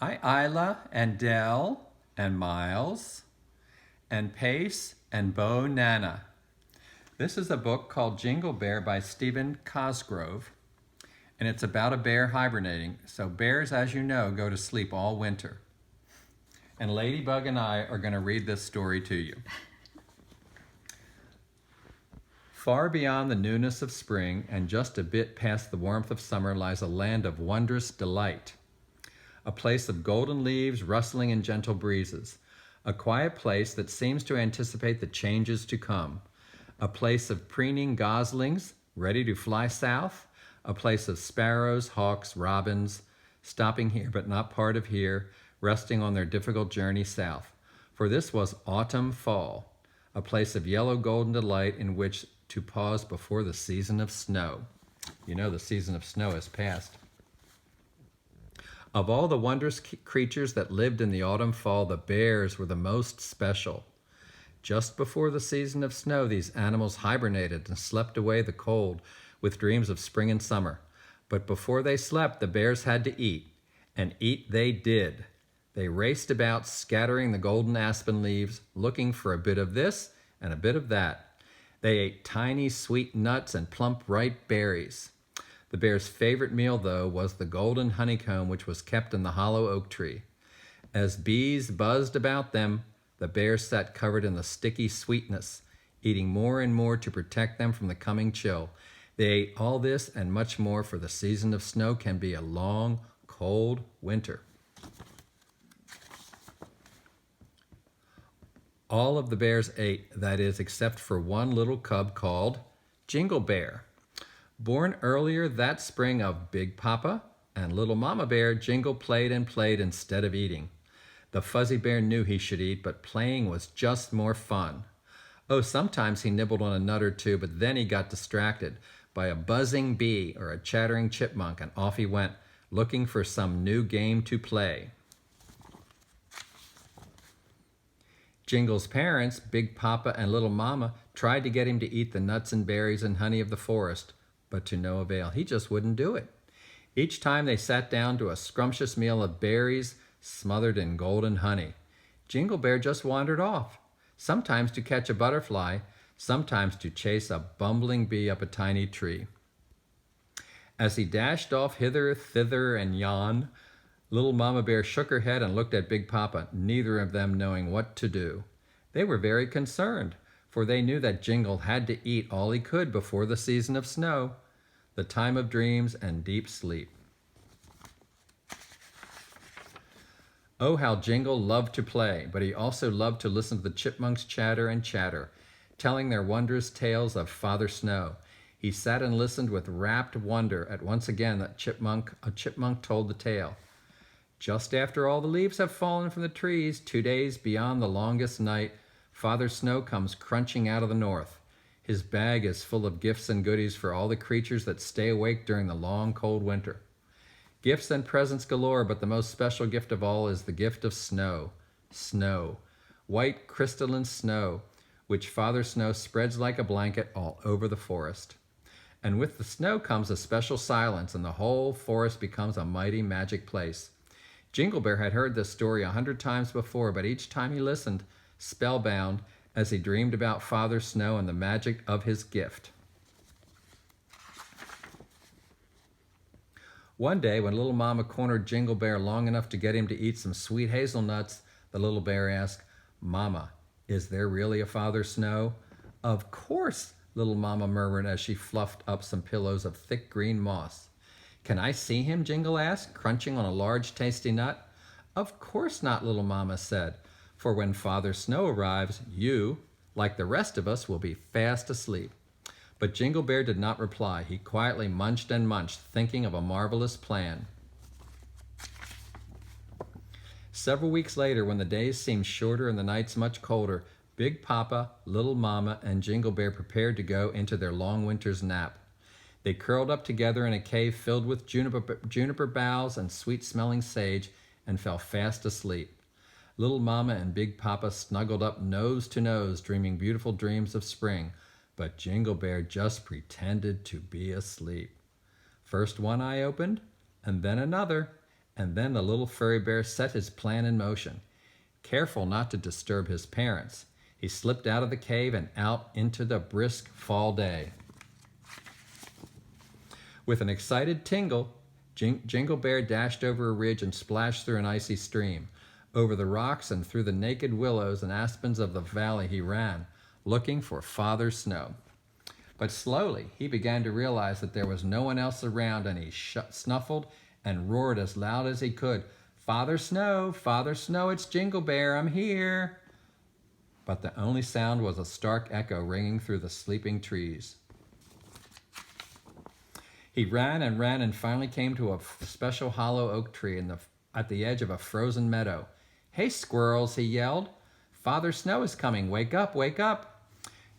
Hi, Isla and Dell and Miles and Pace and Bo Nana. This is a book called Jingle Bear by Stephen Cosgrove, and it's about a bear hibernating. So bears, as you know, go to sleep all winter. And Ladybug and I are going to read this story to you. Far beyond the newness of spring and just a bit past the warmth of summer lies a land of wondrous delight. A place of golden leaves rustling in gentle breezes. A quiet place that seems to anticipate the changes to come. A place of preening goslings ready to fly south. A place of sparrows, hawks, robins, stopping here but not part of here, resting on their difficult journey south. For this was autumn fall, a place of yellow golden delight in which to pause before the season of snow. You know the season of snow has passed. Of all the wondrous creatures that lived in the autumn fall, the bears were the most special. Just before the season of snow, these animals hibernated and slept away the cold with dreams of spring and summer. But before they slept, the bears had to eat, and eat they did. They raced about, scattering the golden aspen leaves, looking for a bit of this and a bit of that. They ate tiny, sweet nuts and plump, ripe berries. The bear's favorite meal, though, was the golden honeycomb which was kept in the hollow oak tree. As bees buzzed about them, the bears sat covered in the sticky sweetness, eating more and more to protect them from the coming chill. They ate all this and much more, for the season of snow can be a long, cold winter. All of the bears ate, that is, except for one little cub called Jingle Bear. Born earlier that spring of Big Papa and Little Mama Bear, Jingle played and played instead of eating. The fuzzy bear knew he should eat, but playing was just more fun. Oh, sometimes he nibbled on a nut or two, but then he got distracted by a buzzing bee or a chattering chipmunk, and off he went, looking for some new game to play. Jingle's parents, Big Papa and Little Mama, tried to get him to eat the nuts and berries and honey of the forest, but to no avail. He just wouldn't do it. Each time they sat down to a scrumptious meal of berries smothered in golden honey, Jingle Bear just wandered off, sometimes to catch a butterfly, sometimes to chase a bumbling bee up a tiny tree. As he dashed off hither, thither, and yon, Little Mama Bear shook her head and looked at Big Papa, neither of them knowing what to do. They were very concerned, for they knew that Jingle had to eat all he could before the season of snow, the time of dreams and deep sleep. Oh, how Jingle loved to play, but he also loved to listen to the chipmunks chatter and chatter, telling their wondrous tales of Father Snow. He sat and listened with rapt wonder at once again that a chipmunk told the tale. Just after all the leaves have fallen from the trees, 2 days beyond the longest night, Father Snow comes crunching out of the north. His bag is full of gifts and goodies for all the creatures that stay awake during the long, cold winter. Gifts and presents galore, but the most special gift of all is the gift of snow. Snow. White crystalline snow, which Father Snow spreads like a blanket all over the forest. And with the snow comes a special silence, and the whole forest becomes a mighty magic place. Jingle Bear had heard this story 100 times before, but each time he listened, spellbound, as he dreamed about Father Snow and the magic of his gift. One day, when Little Mama cornered Jingle Bear long enough to get him to eat some sweet hazelnuts, the little bear asked, "Mama, is there really a Father Snow?" "Of course," Little Mama murmured as she fluffed up some pillows of thick green moss. "Can I see him?" Jingle asked, crunching on a large tasty nut. "Of course not," Little Mama said, "for when Father Snow arrives, you, like the rest of us, will be fast asleep." But Jingle Bear did not reply. He quietly munched and munched, thinking of a marvelous plan. Several weeks later, when the days seemed shorter and the nights much colder, Big Papa, Little Mama, and Jingle Bear prepared to go into their long winter's nap. They curled up together in a cave filled with juniper boughs and sweet-smelling sage and fell fast asleep. Little Mama and Big Papa snuggled up nose to nose, dreaming beautiful dreams of spring, but Jingle Bear just pretended to be asleep. First one eye opened, and then another, And then the little furry bear set his plan in motion. Careful not to disturb his parents, he slipped out of the cave and out into the brisk fall day. With an excited tingle, Jingle Bear dashed over a ridge and splashed through an icy stream. Over the rocks and through the naked willows and aspens of the valley he ran, looking for Father Snow. But slowly he began to realize that there was no one else around, and he snuffled and roared as loud as he could, Father Snow, it's Jingle Bear, I'm here. But the only sound was a stark echo ringing through the sleeping trees. He ran and finally came to a special hollow oak tree at the edge of a frozen meadow. Hey, squirrels, he yelled. Father Snow is coming. Wake up, wake up.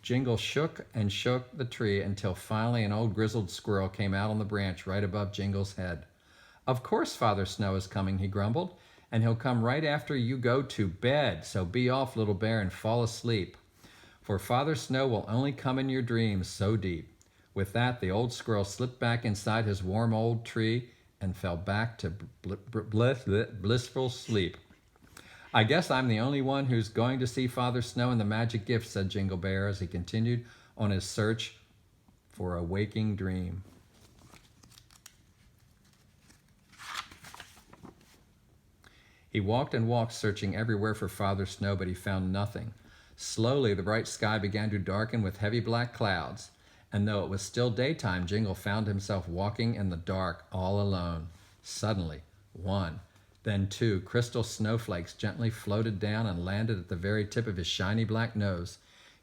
Jingle shook and shook the tree until finally an old grizzled squirrel came out on the branch right above Jingle's head. Of course Father Snow is coming, he grumbled, and he'll come right after you go to bed, so be off, little bear, and fall asleep. For Father Snow will only come in your dreams so deep. With that, the old squirrel slipped back inside his warm old tree and fell back to blissful sleep. I guess I'm the only one who's going to see Father Snow and the magic gift, said Jingle Bear as he continued on his search for a waking dream. He walked and walked, searching everywhere for Father Snow, but he found nothing. Slowly, the bright sky began to darken with heavy black clouds, and though it was still daytime, Jingle found himself walking in the dark all alone. Suddenly, one, then two crystal snowflakes gently floated down and landed at the very tip of his shiny black nose.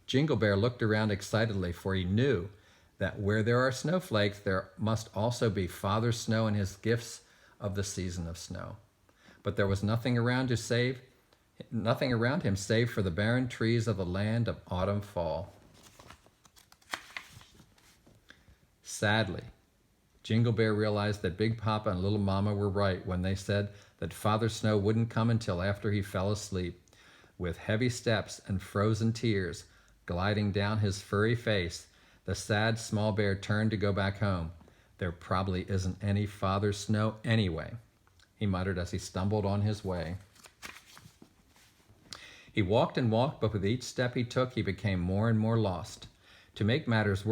Jingle Bear looked around excitedly, for he knew that where there are snowflakes, there must also be Father Snow and his gifts of the season of snow. But there was nothing around him save for the barren trees of the land of autumn fall. Sadly, Jingle Bear realized that Big Papa and Little Mama were right when they said that Father Snow wouldn't come until after he fell asleep. With heavy steps and frozen tears gliding down his furry face, the sad small bear turned to go back home. There probably isn't any Father Snow anyway, he muttered as he stumbled on his way. He walked and walked, but with each step he took, he became more and more lost. To make matters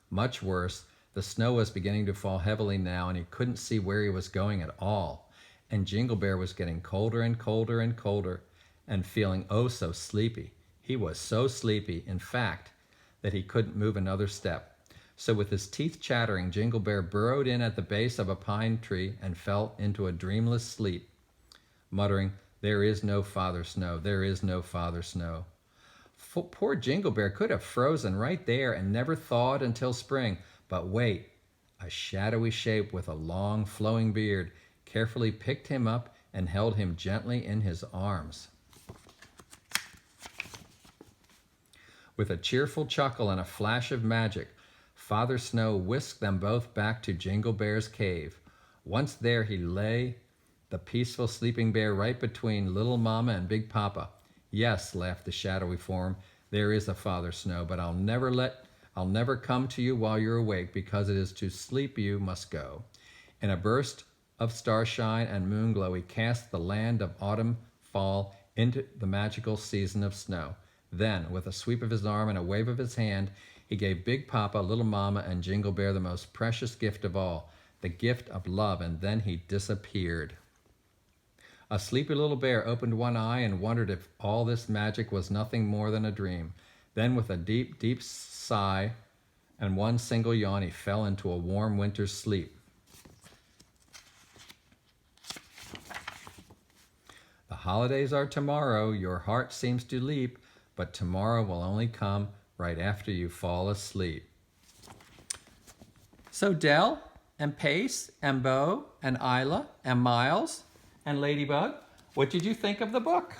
much worse, the snow was beginning to fall heavily now, and he couldn't see where he was going at all. And Jingle Bear was getting colder and colder and colder, and feeling oh so sleepy. He was so sleepy, in fact, that he couldn't move another step. So with his teeth chattering, Jingle Bear burrowed in at the base of a pine tree and fell into a dreamless sleep, muttering, There is no Father Snow, there is no Father Snow. Poor Jingle Bear could have frozen right there and never thawed until spring. But wait, a shadowy shape with a long flowing beard carefully picked him up and held him gently in his arms. With a cheerful chuckle and a flash of magic, Father Snow whisked them both back to Jingle Bear's cave. Once there, he lay the peaceful sleeping bear right between Little Mama and Big Papa. Yes, laughed the shadowy form, there is a Father Snow, but I'll never come to you while you're awake, because it is to sleep you must go. In a burst of starshine and moonglow, he cast the land of autumn fall into the magical season of snow. Then, with a sweep of his arm and a wave of his hand, he gave Big Papa, Little Mama, and Jingle Bear the most precious gift of all, the gift of love, and then he disappeared. A sleepy little bear opened one eye and wondered if all this magic was nothing more than a dream. Then, with a deep, deep sigh and one single yawn, he fell into a warm winter's sleep. The holidays are tomorrow, your heart seems to leap, but tomorrow will only come right after you fall asleep. So Dell and Pace and Bo and Isla and Miles and Ladybug, what did you think of the book?